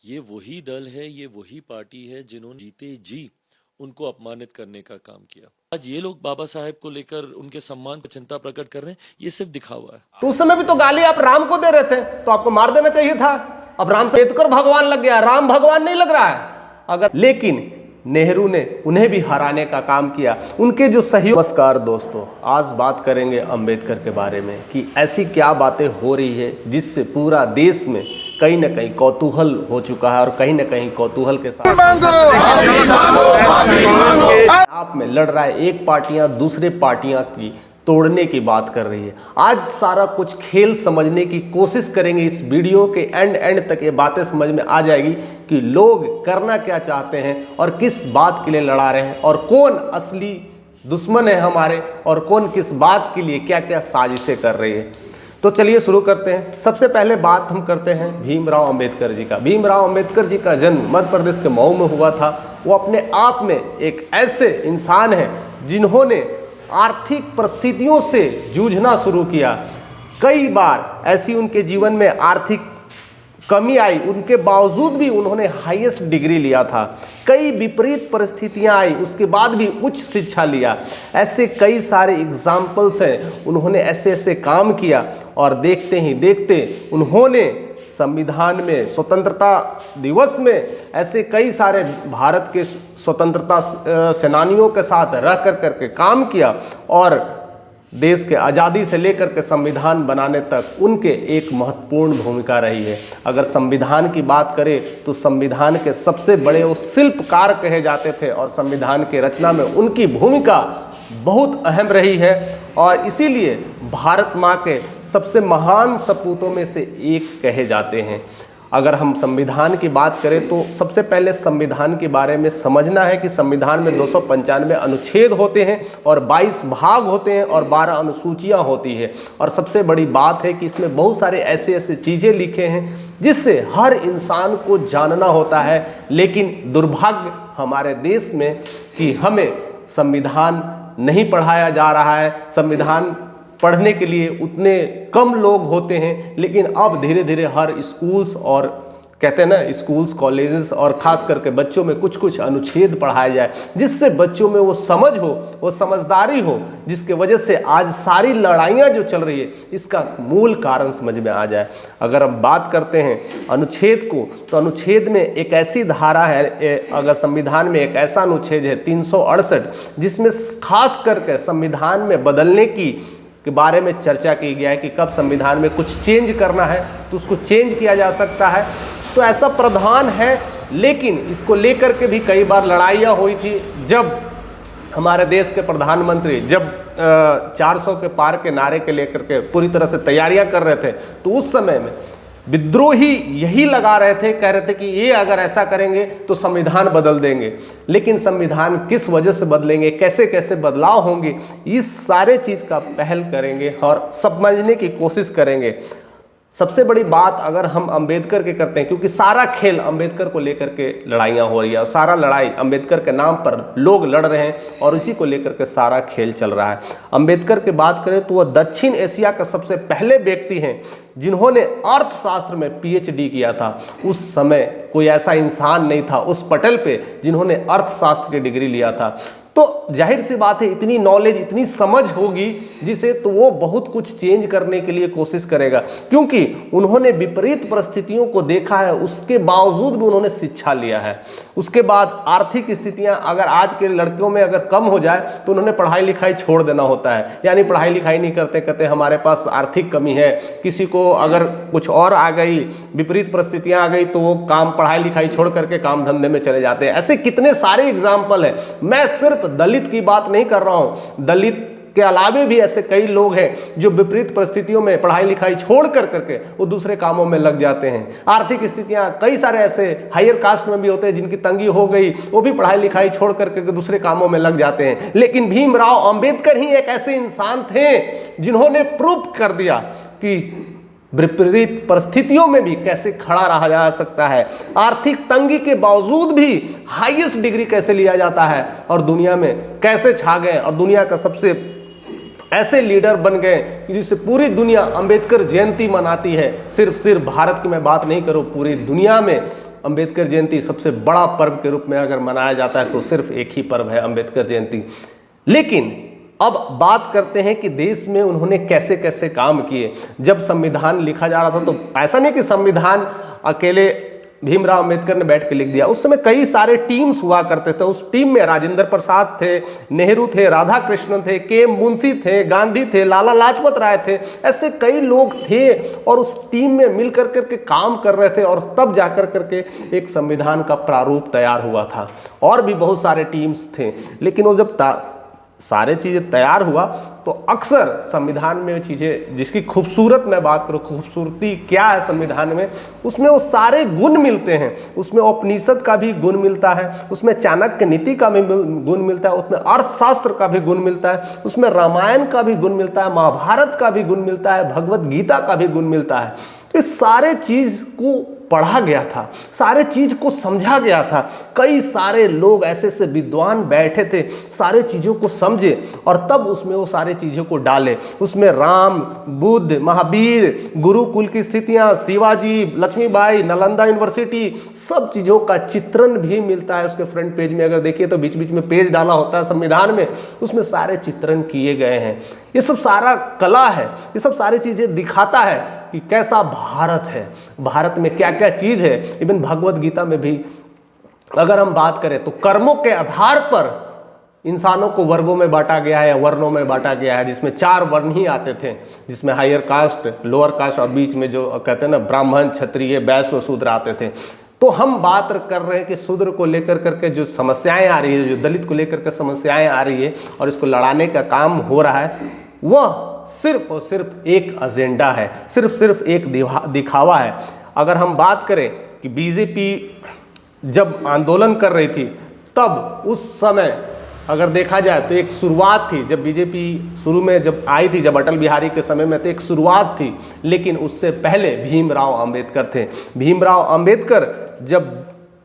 ये वही दल है, ये वही पार्टी है जिन्होंने जीते जी उनको अपमानित करने का काम किया। आज ये लोग बाबा साहेब को लेकर उनके सम्मान पर चिंता प्रकट कर रहे हैं, ये सिर्फ दिखावा है। तो उस समय भी तो गाली आप राम को दे रहे थे, तो आपको मार देना चाहिए था। अब राम से अंबेडकर भगवान लग गया, राम भगवान नहीं लग रहा है अगर। लेकिन नेहरू ने उन्हें भी हराने का काम किया, उनके जो सहयोग। नमस्कार दोस्तों, आज बात करेंगे अंबेडकर के बारे में कि ऐसी क्या बातें हो रही है जिससे पूरा देश में कहीं ना कहीं कौतूहल हो चुका है और कहीं ना कहीं कौतूहल के साथ आप में लड़ रहा है। एक पार्टियां दूसरे पार्टियां की तोड़ने की बात कर रही है। आज सारा कुछ खेल समझने की कोशिश करेंगे। इस वीडियो के एंड तक ये बातें समझ में आ जाएगी कि लोग करना क्या चाहते हैं और किस बात के लिए लड़ा रहे हैं और कौन असली दुश्मन है हमारे और कौन किस बात के लिए क्या क्या साजिशें कर रही है। तो चलिए शुरू करते हैं। सबसे पहले बात हम करते हैं भीमराव अंबेडकर जी का। भीमराव अंबेडकर जी का जन्म मध्य प्रदेश के मऊ में हुआ था। वो अपने आप में एक ऐसे इंसान हैं जिन्होंने आर्थिक परिस्थितियों से जूझना शुरू किया। कई बार ऐसी उनके जीवन में आर्थिक कमी आई, उनके बावजूद भी उन्होंने हाईएस्ट डिग्री लिया था। कई विपरीत परिस्थितियां आई, उसके बाद भी उच्च शिक्षा लिया। ऐसे कई सारे एग्जाम्पल्स हैं। उन्होंने ऐसे ऐसे काम किया और देखते ही देखते उन्होंने संविधान में, स्वतंत्रता दिवस में ऐसे कई सारे भारत के स्वतंत्रता सेनानियों के साथ रह करके काम किया और देश के आज़ादी से लेकर के संविधान बनाने तक उनके एक महत्वपूर्ण भूमिका रही है। अगर संविधान की बात करें तो संविधान के सबसे बड़े वो शिल्पकार कहे जाते थे और संविधान की रचना में उनकी भूमिका बहुत अहम रही है और इसीलिए भारत माँ के सबसे महान सपूतों में से एक कहे जाते हैं। अगर हम संविधान की बात करें तो सबसे पहले संविधान के बारे में समझना है कि संविधान में 295 अनुच्छेद होते हैं और 22 भाग होते हैं और 12 अनुसूचियां होती है। और सबसे बड़ी बात है कि इसमें बहुत सारे ऐसे ऐसे चीज़ें लिखे हैं जिससे हर इंसान को जानना होता है। लेकिन दुर्भाग्य हमारे देश में कि हमें संविधान नहीं पढ़ाया जा रहा है। संविधान पढ़ने के लिए उतने कम लोग होते हैं। लेकिन अब धीरे धीरे हर स्कूल्स और कहते हैं ना स्कूल्स, कॉलेजेस और ख़ास करके बच्चों में कुछ कुछ अनुच्छेद पढ़ाया जाए जिससे बच्चों में वो समझ हो, वो समझदारी हो, जिसके वजह से आज सारी लड़ाइयाँ जो चल रही है इसका मूल कारण समझ में आ जाए। अगर हम बात करते हैं अनुच्छेद को तो अनुच्छेद में एक ऐसी धारा है, अगर संविधान में एक ऐसा अनुच्छेद है 368 जिसमें खास करके संविधान में बदलने के बारे में चर्चा की गया है कि कब संविधान में कुछ चेंज करना है तो उसको चेंज किया जा सकता है। तो ऐसा प्रावधान है, लेकिन इसको लेकर के भी कई बार लड़ाइयाँ हुई थी। जब हमारे देश के प्रधानमंत्री जब 400 के पार के नारे के लेकर के पूरी तरह से तैयारियां कर रहे थे तो उस समय में विद्रोही यही लगा रहे थे, कह रहे थे कि ये अगर ऐसा करेंगे तो संविधान बदल देंगे। लेकिन संविधान किस वजह से बदलेंगे, कैसे कैसे बदलाव होंगे, इस सारे चीज़ का पहल करेंगे और समझने की कोशिश करेंगे। सबसे बड़ी बात अगर हम अंबेडकर के करते हैं, क्योंकि सारा खेल अंबेडकर को लेकर के लड़ाइयाँ हो रही है और सारा लड़ाई अंबेडकर के नाम पर लोग लड़ रहे हैं और इसी को लेकर के सारा खेल चल रहा है। अंबेडकर की बात करें तो वह दक्षिण एशिया का सबसे पहले व्यक्ति हैं जिन्होंने अर्थशास्त्र में PhD किया था। उस समय कोई ऐसा इंसान नहीं था उस पटल पे जिन्होंने अर्थशास्त्र की डिग्री लिया था। तो जाहिर सी बात है इतनी नॉलेज, इतनी समझ होगी जिसे तो वो बहुत कुछ चेंज करने के लिए कोशिश करेगा, क्योंकि उन्होंने विपरीत परिस्थितियों को देखा है। उसके बावजूद भी उन्होंने शिक्षा लिया है। उसके बाद आर्थिक स्थितियां अगर आज के लड़कियों में अगर कम हो जाए तो उन्होंने पढ़ाई लिखाई छोड़ देना होता है, यानी पढ़ाई लिखाई नहीं करते कहते हमारे पास आर्थिक कमी है। किसी को अगर कुछ और आ गई, विपरीत परिस्थितियां आ गई तो वो काम पढ़ाई लिखाई छोड़ करके काम धंधे में चले जाते हैं। ऐसे कितने सारे एग्जाम्पल हैं। मैं सिर्फ दलित की बात नहीं कर रहा हूं, दलित के अलावे भी ऐसे कई लोग हैं जो विपरीत परिस्थितियों में पढ़ाई लिखाई छोड़ करके वो दूसरे कामों में लग जाते हैं। आर्थिक स्थितियां कई सारे ऐसे हायर कास्ट में भी होते हैं जिनकी तंगी हो गई, वो भी पढ़ाई लिखाई छोड़ करके दूसरे कामों में लग जाते हैं। लेकिन भीमराव अंबेडकर ही एक ऐसे इंसान थे जिन्होंने प्रूव कर दिया कि विपरीत परिस्थितियों में भी कैसे खड़ा रहा जा सकता है, आर्थिक तंगी के बावजूद भी हाईएस्ट डिग्री कैसे लिया जाता है और दुनिया में कैसे छा गए और दुनिया का सबसे ऐसे लीडर बन गए जिससे पूरी दुनिया अंबेडकर जयंती मनाती है। सिर्फ भारत की मैं बात नहीं करूं, पूरी दुनिया में अंबेडकर जयंती सबसे बड़ा पर्व के रूप में अगर मनाया जाता है तो सिर्फ एक ही पर्व है, अंबेडकर जयंती। लेकिन अब बात करते हैं कि देश में उन्होंने कैसे कैसे काम किए। जब संविधान लिखा जा रहा था तो ऐसा नहीं कि संविधान अकेले भीमराव अंबेडकर ने बैठ के लिख दिया। उस समय कई सारे टीम्स हुआ करते थे। उस टीम में राजेंद्र प्रसाद थे, नेहरू थे, राधा कृष्णन थे, के मुंशी थे, गांधी थे, लाला लाजपत राय थे, ऐसे कई लोग थे और उस टीम में मिल करके काम कर रहे थे और तब जाकर करके एक संविधान का प्रारूप तैयार हुआ था। और भी बहुत सारे टीम्स थे, लेकिन वो जब सारे चीज़ें तैयार हुआ तो अक्सर संविधान में चीज़ें, जिसकी खूबसूरत मैं बात करूँ, खूबसूरती क्या है संविधान में, उसमें वो सारे गुण मिलते हैं। उसमें उपनिषद का भी गुण मिलता है, उसमें चाणक्य नीति का भी गुण मिलता है, उसमें अर्थशास्त्र का भी गुण मिलता है, उसमें रामायण का भी गुण मिलता है, महाभारत का भी गुण मिलता है, भगवत गीता का भी गुण मिलता है। तो इस सारे चीज़ को पढ़ा गया था, सारे चीज को समझा गया था। कई सारे लोग ऐसे ऐसे विद्वान बैठे थे, सारे चीजों को समझे और तब उसमें वो सारे चीजों को डाले। उसमें राम, बुद्ध, महावीर, गुरुकुल की स्थितियां, शिवाजी, लक्ष्मीबाई, नालंदा यूनिवर्सिटी, सब चीजों का चित्रण भी मिलता है उसके फ्रंट पेज में। अगर देखिए तो बीच बीच में पेज डाला होता है संविधान में, उसमें सारे चित्रण किए गए हैं। ये सब सारा कला है, ये सब सारी चीजें दिखाता है कि कैसा भारत है, भारत में क्या क्या चीज है। इवन भगवत गीता में भी अगर हम बात करें तो कर्मों के आधार पर इंसानों को वर्गों में बांटा गया है या वर्णों में बांटा गया है, जिसमें 4 वर्ण ही आते थे, जिसमें हायर कास्ट, लोअर कास्ट और बीच में जो कहते हैं ना ब्राह्मण, क्षत्रिय, वैश्य, शूद्र आते थे। तो हम बात कर रहे हैं कि शूद्र को लेकर करके जो समस्याएं आ रही है, जो दलित को लेकर के समस्याएं आ रही है और इसको लड़ाने का काम हो रहा है, वह सिर्फ और सिर्फ एक एजेंडा है, सिर्फ एक दिखावा है। अगर हम बात करें कि बीजेपी जब आंदोलन कर रही थी तब उस समय अगर देखा जाए तो एक शुरुआत थी। जब बीजेपी शुरू में जब आई थी, जब अटल बिहारी के समय में, तो एक शुरुआत थी, लेकिन उससे पहले भीमराव अंबेडकर थे। भीमराव अंबेडकर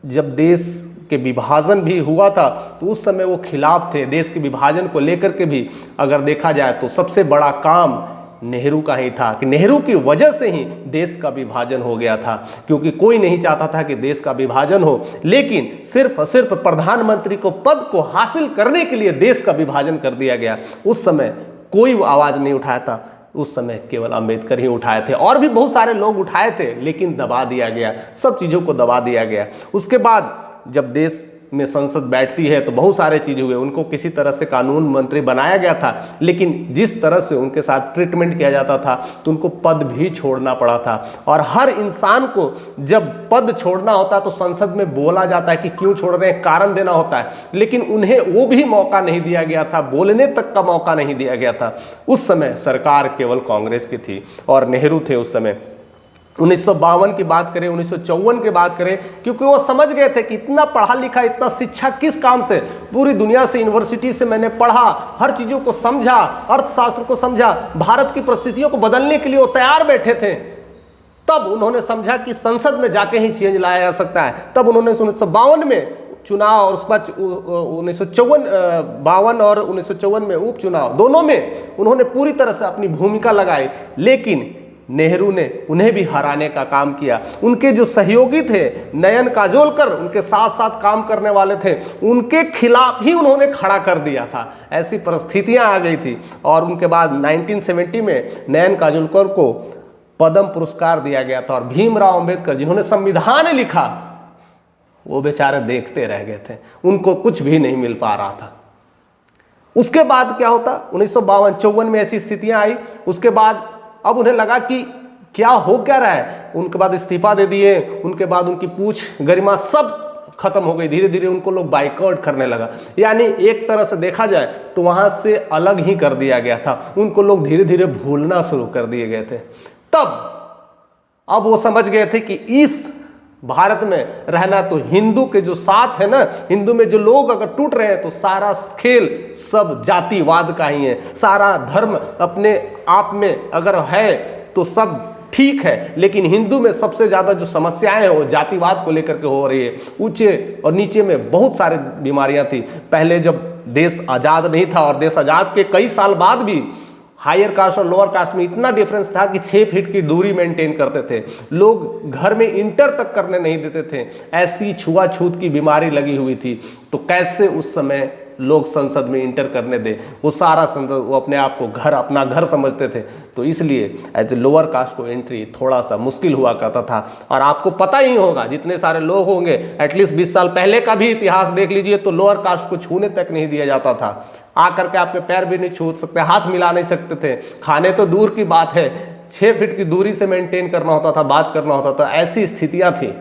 जब देश के विभाजन भी हुआ था तो उस समय वो खिलाफ थे। देश के विभाजन को लेकर के भी अगर देखा जाए तो सबसे बड़ा काम नेहरू का ही था, कि नेहरू की वजह से ही देश का विभाजन हो गया था, क्योंकि कोई नहीं चाहता था कि देश का विभाजन हो। लेकिन सिर्फ और सिर्फ प्रधानमंत्री को पद को हासिल करने के लिए देश का विभाजन कर दिया गया। उस समय कोई आवाज नहीं उठाया था, उस समय केवल अंबेडकर ही उठाए थे। और भी बहुत सारे लोग उठाए थे, लेकिन दबा दिया गया, सब चीज़ों को दबा दिया गया। उसके बाद जब देश में संसद बैठती है तो बहुत सारे चीज़ हुए। उनको किसी तरह से कानून मंत्री बनाया गया था, लेकिन जिस तरह से उनके साथ ट्रीटमेंट किया जाता था तो उनको पद भी छोड़ना पड़ा था। और हर इंसान को जब पद छोड़ना होता है तो संसद में बोला जाता है कि क्यों छोड़ रहे हैं, कारण देना होता है, लेकिन उन्हें वो भी मौका नहीं दिया गया था, बोलने तक का मौका नहीं दिया गया था। उस समय सरकार केवल कांग्रेस की थी और नेहरू थे उस समय। 1952 की बात करें, 1954 की बात करें, क्योंकि वो समझ गए थे कि इतना पढ़ा लिखा, इतना शिक्षा किस काम से, पूरी दुनिया से, यूनिवर्सिटी से मैंने पढ़ा, हर चीज़ों को समझा, अर्थशास्त्र को समझा, भारत की परिस्थितियों को बदलने के लिए वो तैयार बैठे थे। तब उन्होंने समझा कि संसद में जाके ही चेंज लाया जा सकता है। तब उन्होंने 1952 में चुनाव और उसके बाद 1952 और 1954 में उपचुनाव, दोनों में उन्होंने पूरी तरह से अपनी भूमिका लगाई। लेकिन नेहरू ने उन्हें भी हराने का काम किया। उनके जो सहयोगी थे नयन काजोलकर, उनके साथ साथ काम करने वाले थे, उनके खिलाफ ही उन्होंने खड़ा कर दिया था। ऐसी परिस्थितियां आ गई थी। और उनके बाद 1970 में नयन काजोलकर को पद्म पुरस्कार दिया गया था। और भीमराव अंबेडकर जिन्होंने संविधान लिखा, वो बेचारे देखते रह गए थे, उनको कुछ भी नहीं मिल पा रहा था। उसके बाद क्या होता, 1952-54 में ऐसी स्थितियां आई। उसके बाद अब उन्हें लगा कि क्या हो क्या रहा है। उनके बाद इस्तीफा दे दिए, उनके बाद उनकी पूछ गरिमा सब खत्म हो गई। धीरे धीरे उनको लोग बाइकआउट करने लगा, यानी एक तरह से देखा जाए तो वहां से अलग ही कर दिया गया था। उनको लोग धीरे धीरे भूलना शुरू कर दिए गए थे। तब अब वो समझ गए थे कि इस भारत में रहना तो हिंदू के जो साथ है ना, हिंदू में जो लोग अगर टूट रहे हैं तो सारा खेल सब जातिवाद का ही है। सारा धर्म अपने आप में अगर है तो सब ठीक है, लेकिन हिंदू में सबसे ज्यादा जो समस्याएं हैं वो जातिवाद को लेकर के हो रही है। ऊंचे और नीचे में बहुत सारे बीमारियां थी। पहले जब देश आजाद नहीं था और देश आजाद के कई साल बाद भी हायर कास्ट और लोअर कास्ट में इतना डिफरेंस था कि 6 फीट की दूरी मेंटेन करते थे, लोग घर में इंटर तक करने नहीं देते थे, ऐसी छुआछूत की बीमारी लगी हुई थी। तो कैसे उस समय लोग संसद में इंटर करने दे? वो सारा संसद, वो अपने आप को घर, अपना घर समझते थे। तो इसलिए एज ए लोअर कास्ट को एंट्री थोड़ा सा मुश्किल हुआ करता था। और आपको पता ही होगा, जितने सारे लोग होंगे, एटलीस्ट 20 साल पहले का भी इतिहास देख लीजिए, तो लोअर कास्ट को छूने तक नहीं दिया जाता था। आकर के आपके पैर भी नहीं छू सकते, हाथ मिला नहीं सकते थे, खाने तो दूर की बात है, 6 फीट की दूरी से मेंटेन करना होता था, बात करना होता था। ऐसी स्थितियां थी।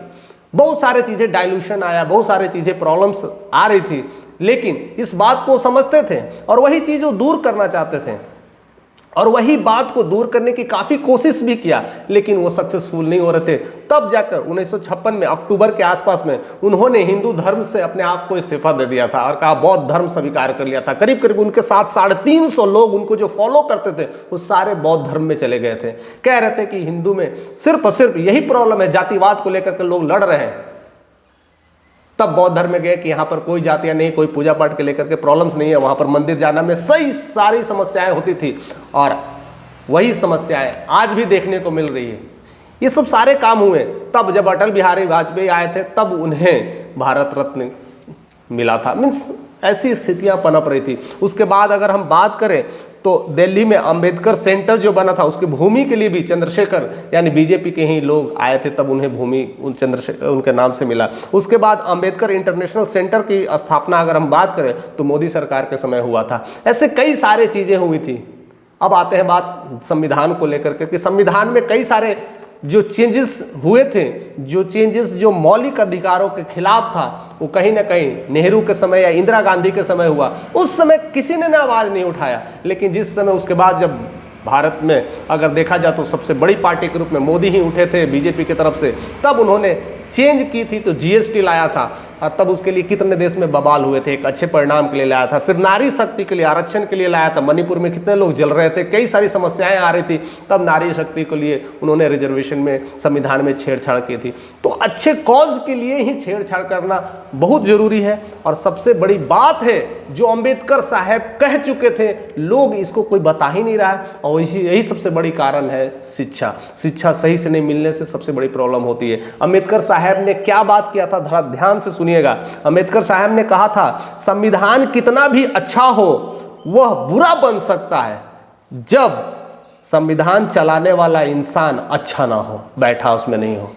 बहुत सारी चीजें डाइल्यूशन आया, बहुत सारी चीजें प्रॉब्लम्स आ रही थी, लेकिन इस बात को समझते थे और वही चीज वो दूर करना चाहते थे, और वही बात को दूर करने की काफी कोशिश भी किया, लेकिन वो सक्सेसफुल नहीं हो रहे थे। तब जाकर 1956 में अक्टूबर के आसपास में उन्होंने हिंदू धर्म से अपने आप को इस्तीफा दे दिया था और कहा बौद्ध धर्म स्वीकार कर लिया था। करीब करीब उनके साथ 350 लोग, उनको जो फॉलो करते थे, वो सारे बौद्ध धर्म में चले गए थे। कह रहे थे कि हिंदू में सिर्फ और सिर्फ यही प्रॉब्लम है, जातिवाद को लेकर के लोग लड़ रहे हैं। तब बौद्ध धर्म में गए कि यहाँ पर कोई जातियां नहीं, कोई पूजा पाठ के लेकर के प्रॉब्लम्स नहीं है, वहां पर मंदिर जाना में सही सारी समस्याएं होती थी, और वही समस्याएं आज भी देखने को मिल रही है। ये सब सारे काम हुए तब जब अटल बिहारी वाजपेयी आए थे, तब उन्हें भारत रत्न मिला था। मीन्स ऐसी स्थितियां पनप रही थी। उसके बाद अगर हम बात करें तो दिल्ली में अंबेडकर सेंटर जो बना था, उसकी भूमि के लिए भी चंद्रशेखर यानी बीजेपी के ही लोग आए थे, तब उन्हें भूमि चंद्रशेखर उनके नाम से मिला। उसके बाद अंबेडकर इंटरनेशनल सेंटर की स्थापना अगर हम बात करें तो मोदी सरकार के समय हुआ था। ऐसे कई सारे चीजें हुई थी। अब आते हैं बात संविधान को लेकर के कि संविधान में कई सारे जो चेंजेस हुए थे, जो चेंजेस जो मौलिक अधिकारों के खिलाफ था, वो कहीं ना कहीं नेहरू के समय या इंदिरा गांधी के समय हुआ। उस समय किसी ने ना आवाज नहीं उठाया, लेकिन जिस समय उसके बाद जब भारत में अगर देखा जाए तो सबसे बड़ी पार्टी के रूप में मोदी ही उठे थे बीजेपी की तरफ से, तब उन्होंने चेंज की थी, तो जीएसटी लाया था, और तब उसके लिए कितने देश में बवाल हुए थे, एक अच्छे परिणाम के लिए लाया था। फिर नारी शक्ति के लिए, आरक्षण के लिए लाया था। मणिपुर में कितने लोग जल रहे थे, कई सारी समस्याएं आ रही थी, तब नारी शक्ति के लिए उन्होंने रिजर्वेशन में, संविधान में छेड़छाड़ की थी। तो अच्छे कॉज के लिए ही छेड़छाड़ करना बहुत जरूरी है। और सबसे बड़ी बात है जो अंबेडकर साहब कह चुके थे, लोग इसको कोई बता ही नहीं रहा है, और यही सबसे बड़ी कारण है शिक्षा। शिक्षा सही से नहीं मिलने से सबसे बड़ी प्रॉब्लम होती है। अंबेडकर साहब ने क्या बात किया था, जरा ध्यान से सुनिएगा। अंबेडकर साहब ने कहा था, संविधान कितना भी अच्छा हो वह बुरा बन सकता है जब संविधान चलाने वाला इंसान अच्छा ना हो, बैठा उसमें नहीं हो।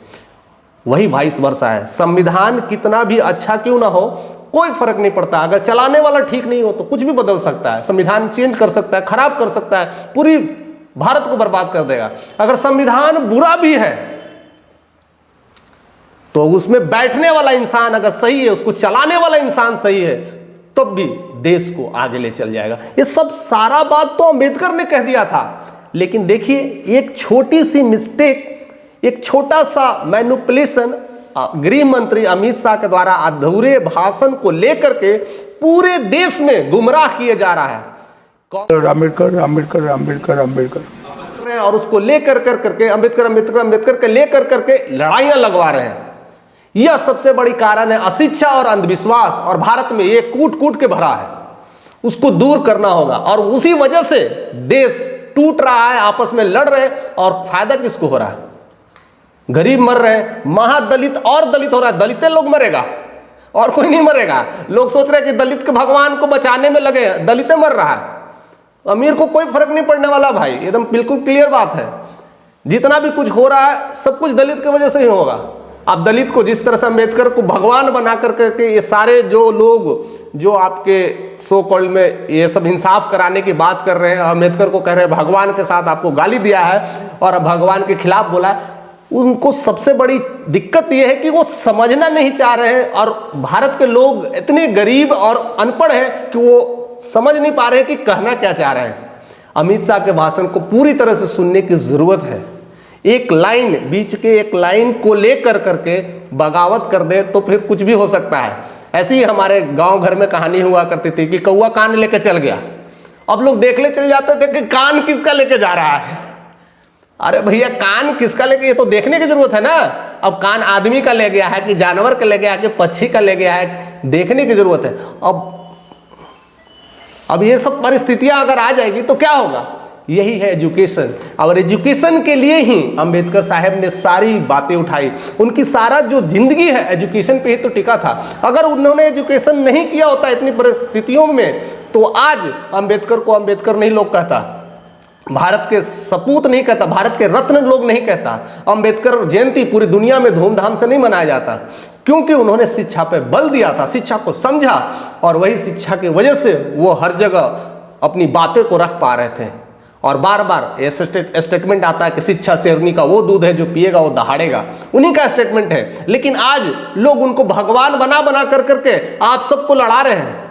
वही वाइस वर्सा है, संविधान कितना भी अच्छा क्यों ना हो, कोई फर्क नहीं पड़ता, अगर चलाने वाला ठीक नहीं हो तो कुछ भी बदल सकता है, संविधान चेंज कर सकता है, खराब कर सकता है, पूरी भारत को बर्बाद कर देगा। अगर संविधान बुरा भी है तो उसमें बैठने वाला इंसान अगर सही है, उसको चलाने वाला इंसान सही है, तब भी देश को आगे ले चल जाएगा। ये सब सारा बात तो अंबेडकर ने कह दिया था, लेकिन देखिए एक छोटी सी मिस्टेक, एक छोटा सा मैनिपुलेशन गृह मंत्री अमित शाह के द्वारा अधूरे भाषण को लेकर के पूरे देश में गुमराह किए जा रहा है। अंबेडकर अंबेडकर अंबेडकर अंबेडकर, और उसको लेकर करके अंबेडकर अंबेडकर अंबेडकर के लेकर करके लड़ाइयां लगवा रहे हैं। यह सबसे बड़ी कारण है अशिक्षा और अंधविश्वास, और भारत में ये कूट कूट के भरा है, उसको दूर करना होगा। और उसी वजह से देश टूट रहा है, आपस में लड़ रहे हैं, और फायदा किसको हो रहा है? गरीब मर रहे हैं, महादलित और दलित हो रहा है, दलित लोग मरेगा और कोई नहीं मरेगा। लोग सोच रहे हैं कि दलित के भगवान को बचाने में लगे, दलित मर रहा है, अमीर को कोई फर्क नहीं पड़ने वाला भाई, एकदम बिल्कुल क्लियर बात है। जितना भी कुछ हो रहा है सब कुछ दलित की वजह से ही होगा। आप दलित को जिस तरह से अम्बेडकर को भगवान बना करके ये सारे जो लोग जो आपके सो कॉल्ड में ये सब इंसाफ कराने की बात कर रहे हैं, अम्बेडकर को कह रहे हैं भगवान के साथ आपको गाली दिया है और भगवान के खिलाफ बोला है, उनको सबसे बड़ी दिक्कत यह है कि वो समझना नहीं चाह रहे हैं। और भारत के लोग इतने गरीब और अनपढ़ हैं कि वो समझ नहीं पा रहे हैं कि कहना क्या चाह रहे हैं। अमित शाह के भाषण को पूरी तरह से सुनने की जरूरत है। एक लाइन, बीच के एक लाइन को लेकर करके बगावत कर दे तो फिर कुछ भी हो सकता है। ऐसे ही हमारे गांव घर में कहानी हुआ करती थी कि कौवा कान लेके चल गया, अब लोग देखने चल जाते थे कि कान किसका लेके जा रहा है। अरे भैया कान किसका लेके, ये तो देखने की जरूरत है ना। अब कान आदमी का ले गया है कि जानवर का ले गया है कि पक्षी का ले गया है, देखने की जरूरत है। अब ये सब परिस्थितियां अगर आ जाएगी तो क्या होगा? यही है एजुकेशन। और एजुकेशन के लिए ही अंबेडकर साहब ने सारी बातें उठाई। उनकी सारा जो जिंदगी है एजुकेशन पे ही तो टिका था। अगर उन्होंने एजुकेशन नहीं किया होता इतनी परिस्थितियों में, तो आज अंबेडकर को अंबेडकर नहीं लोग कहता, भारत के सपूत नहीं कहता, भारत के रत्न लोग नहीं कहता। अंबेडकर जयंती पूरी दुनिया में धूमधाम से नहीं मनाया जाता, क्योंकि उन्होंने शिक्षा पे बल दिया था, शिक्षा को समझा, और वही शिक्षा की वजह से वो हर जगह अपनी बातें को रख पा रहे थे। और बार बार ये स्टेटमेंट आता है कि शिक्षा शेरनी का वो दूध है जो पिएगा वो दहाड़ेगा, उन्हीं का स्टेटमेंट है। लेकिन आज लोग उनको भगवान बना बना कर करके आप सबको लड़ा रहे हैं।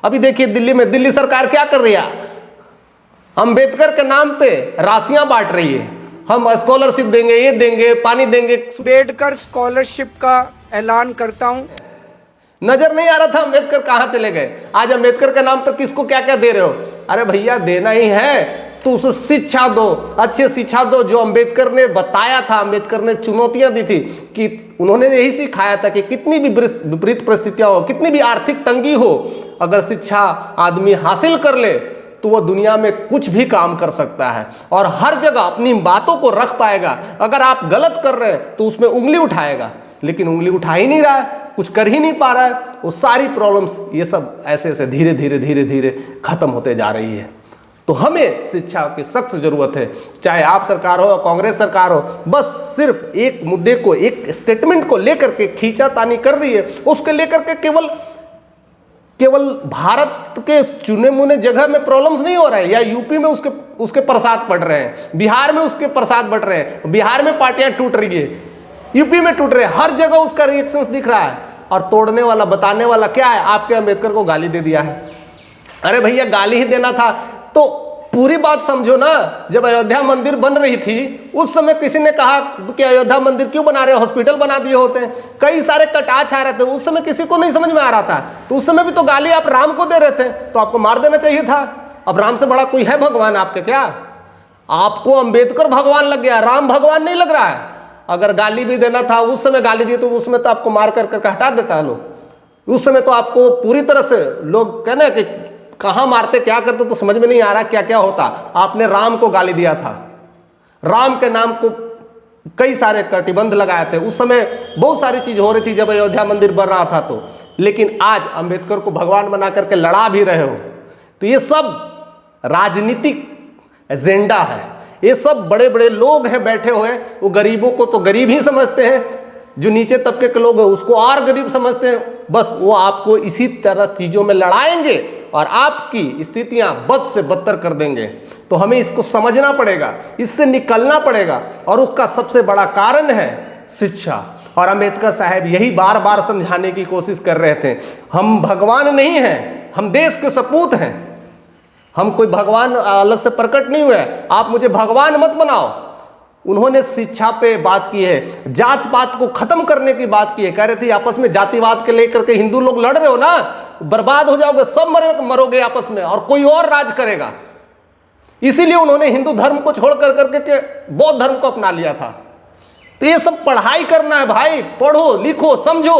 अभी देखिए दिल्ली में दिल्ली सरकार क्या कर रही है, अंबेडकर के नाम पे राशियां बांट रही है। हम स्कॉलरशिप देंगे, ये देंगे, पानी देंगे। अंबेडकर स्कॉलरशिप का ऐलान करता हूं। नजर नहीं आ रहा था अंबेडकर कहां चले गए। आज अंबेडकर के नाम पर किसको क्या क्या दे रहे हो। अरे भैया देना ही है तो उसे शिक्षा दो, अच्छी शिक्षा दो। जो अंबेडकर ने बताया था, अंबेडकर ने चुनौतियां दी थी कि उन्होंने यही सिखाया था कि कितनी भी विपरीत परिस्थितियां हो, कितनी भी आर्थिक तंगी हो, अगर शिक्षा आदमी हासिल कर ले तो वह दुनिया में कुछ भी काम कर सकता है और हर जगह अपनी बातों को रख पाएगा। अगर आप गलत कर रहे हैं तो उसमें उंगली उठाएगा, लेकिन उंगली उठा ही नहीं रहा है, कुछ कर ही नहीं पा रहा है। वो सारी प्रॉब्लम्स ये सब ऐसे ऐसे धीरे धीरे धीरे धीरे खत्म होते जा रही है। तो हमें शिक्षा की सख्त जरूरत है, चाहे आप सरकार हो या कांग्रेस सरकार हो। बस सिर्फ एक मुद्दे को, एक स्टेटमेंट को लेकर के खींचातानी कर रही है, उसके लेकर के केवल भारत के चुने मुने जगह में प्रॉब्लम्स नहीं हो रहा है, या यूपी में उसके प्रसाद पड़ रहे हैं, बिहार में उसके प्रसाद बढ़ रहे हैं, बिहार में पार्टियां टूट रही है, यूपी में टूट रहे हैं, हर जगह उसका रिएक्शंस दिख रहा है। और तोड़ने वाला, बताने वाला क्या है, आपके अंबेडकर को गाली दे दिया है। अरे भैया गाली ही देना था तो पूरी बात समझो ना। जब अयोध्या मंदिर बन रही थी उस समय किसी ने कहा कि अयोध्या मंदिर क्यों बना रहे हो, हॉस्पिटल बना दिए होते हैं। कई सारे कटाक्ष आ रहे थे, उस समय किसी को नहीं समझ में आ रहा था। तो उस समय भी तो गाली आप राम को दे रहे थे, तो आपको मार देना चाहिए था। अब राम से बड़ा कोई है भगवान आपके क्या? आपको अंबेडकर भगवान लग गया, राम भगवान नहीं लग रहा है। अगर गाली भी देना था, उस समय गाली दी तो उसमें तो आपको मार कर हटा देता है लोग। उस समय तो आपको पूरी तरह से लोग कहना कि कहां मारते क्या करते तो समझ में नहीं आ रहा क्या क्या होता। आपने राम को गाली दिया था, राम के नाम को कई सारे प्रतिबंध लगाए थे। उस समय बहुत सारी चीज हो रही थी जब अयोध्या मंदिर बन रहा था तो। लेकिन आज अंबेडकर को भगवान बना करके लड़ा भी रहे हो, तो ये सब राजनीतिक एजेंडा है। ये सब बड़े बड़े लोग हैं बैठे हुए, वो गरीबों को तो गरीब ही समझते हैं, जो नीचे तबके के लोग हैं उसको और गरीब समझते हैं। बस वो आपको इसी तरह चीजों में लड़ाएंगे और आपकी स्थितियां बद से बदतर कर देंगे। तो हमें इसको समझना पड़ेगा, इससे निकलना पड़ेगा, और उसका सबसे बड़ा कारण है शिक्षा। और अंबेडकर साहब यही बार बार समझाने की कोशिश कर रहे थे, हम भगवान नहीं हैं, हम देश के सपूत हैं, हम कोई भगवान अलग से प्रकट नहीं हुए, आप मुझे भगवान मत बनाओ। उन्होंने शिक्षा पे बात की है, जात पात को खत्म करने की बात की है। कह रहे थे आपस में जातिवाद के लेकर के हिंदू लोग लड़ रहे हो ना, बर्बाद हो जाओगे, सब मरोगे आपस में और कोई और राज करेगा। इसीलिए उन्होंने हिंदू धर्म को छोड़ कर करके बौद्ध धर्म को अपना लिया था। तो ये सब पढ़ाई करना है भाई, पढ़ो लिखो समझो।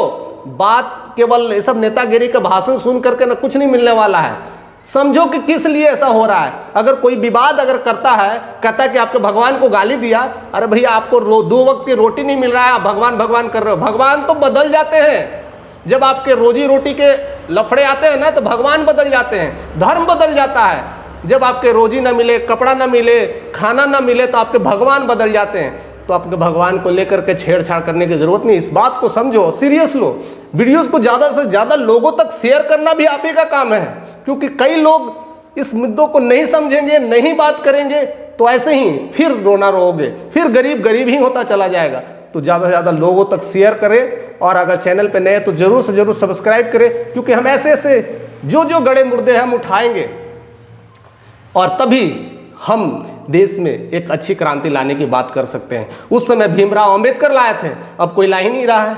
बात केवल ये सब नेतागिरी का भाषण सुन करके ना कुछ नहीं मिलने वाला है। समझो कि किस लिए ऐसा हो रहा है। अगर कोई विवाद अगर करता है, कहता है कि आपके भगवान को गाली दिया, अरे भैया आपको 2 वक्त की रोटी नहीं मिल रहा है, आप भगवान भगवान कर रहे हो। भगवान तो बदल जाते हैं, जब आपके रोजी रोटी के लफड़े आते हैं ना तो भगवान बदल जाते हैं, धर्म बदल जाता है। जब आपके रोजी ना मिले, कपड़ा ना मिले, खाना ना मिले तो आपके भगवान बदल जाते हैं। तो आपके भगवान को लेकर के छेड़छाड़ करने की जरूरत नहीं। इस बात को समझो, सीरियस लो। वीडियोस को ज़्यादा से ज़्यादा लोगों तक शेयर करना भी आप ही का काम है, क्योंकि कई लोग इस मुद्दों को नहीं समझेंगे, नहीं बात करेंगे, तो ऐसे ही फिर रोना रोओगे, फिर गरीब गरीब ही होता चला जाएगा। तो ज़्यादा से ज़्यादा लोगों तक शेयर करें, और अगर चैनल पे नए तो जरूर से जरूर सब्सक्राइब करें, क्योंकि हम ऐसे ऐसे जो गड़े मुर्दे हैं हम उठाएंगे, और तभी हम देश में एक अच्छी क्रांति लाने की बात कर सकते हैं। उस समय भीमराव अंबेडकर लाए थे, अब कोई ला ही नहीं रहा है,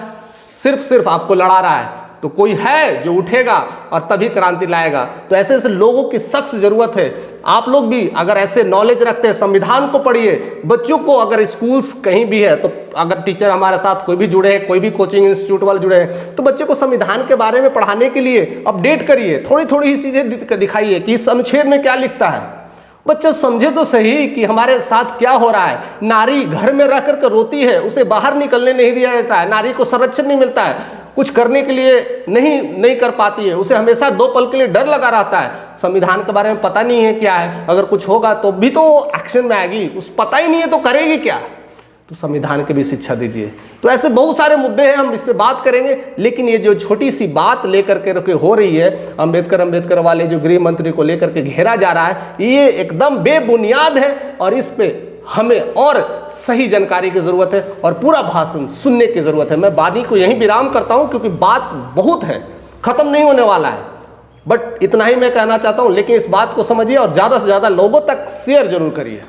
सिर्फ आपको लड़ा रहा है। तो कोई है जो उठेगा और तभी क्रांति लाएगा। तो ऐसे ऐसे लोगों की सख्त जरूरत है। आप लोग भी अगर ऐसे नॉलेज रखते हैं, संविधान को पढ़िए। बच्चों को अगर स्कूल्स कहीं भी है तो अगर टीचर हमारे साथ कोई भी जुड़े हैं, कोई भी कोचिंग इंस्टीट्यूट वाले जुड़े हैं, तो बच्चों को संविधान के बारे में पढ़ाने के लिए अपडेट करिए, थोड़ी थोड़ी ही चीजें दिखाइए कि इस अनुच्छेद में क्या लिखता है। बच्चे समझे तो सही कि हमारे साथ क्या हो रहा है। नारी घर में रह करके रोती है, उसे बाहर निकलने नहीं दिया जाता है, नारी को संरक्षण नहीं मिलता है, कुछ करने के लिए नहीं कर पाती है, उसे हमेशा 2 पल के लिए डर लगा रहता है, संविधान के बारे में पता नहीं है क्या है, अगर कुछ होगा तो भी तो एक्शन में आएगी, उस पता ही नहीं है तो करेगी क्या। तो संविधान की भी शिक्षा दीजिए। तो ऐसे बहुत सारे मुद्दे हैं, हम इस पे बात करेंगे, लेकिन ये जो छोटी सी बात लेकर के हो रही है, अंबेडकर वाले जो गृह मंत्री को लेकर के घेरा जा रहा है, ये एकदम बेबुनियाद है और इस पे हमें और सही जानकारी की जरूरत है और पूरा भाषण सुनने की जरूरत है। मैं वाणी को यहीं विराम करता हूं क्योंकि बात बहुत है, खत्म नहीं होने वाला है, बट इतना ही मैं कहना चाहता हूं। लेकिन इस बात को समझिए और ज्यादा से ज्यादा लोगों तक शेयर जरूर करिए।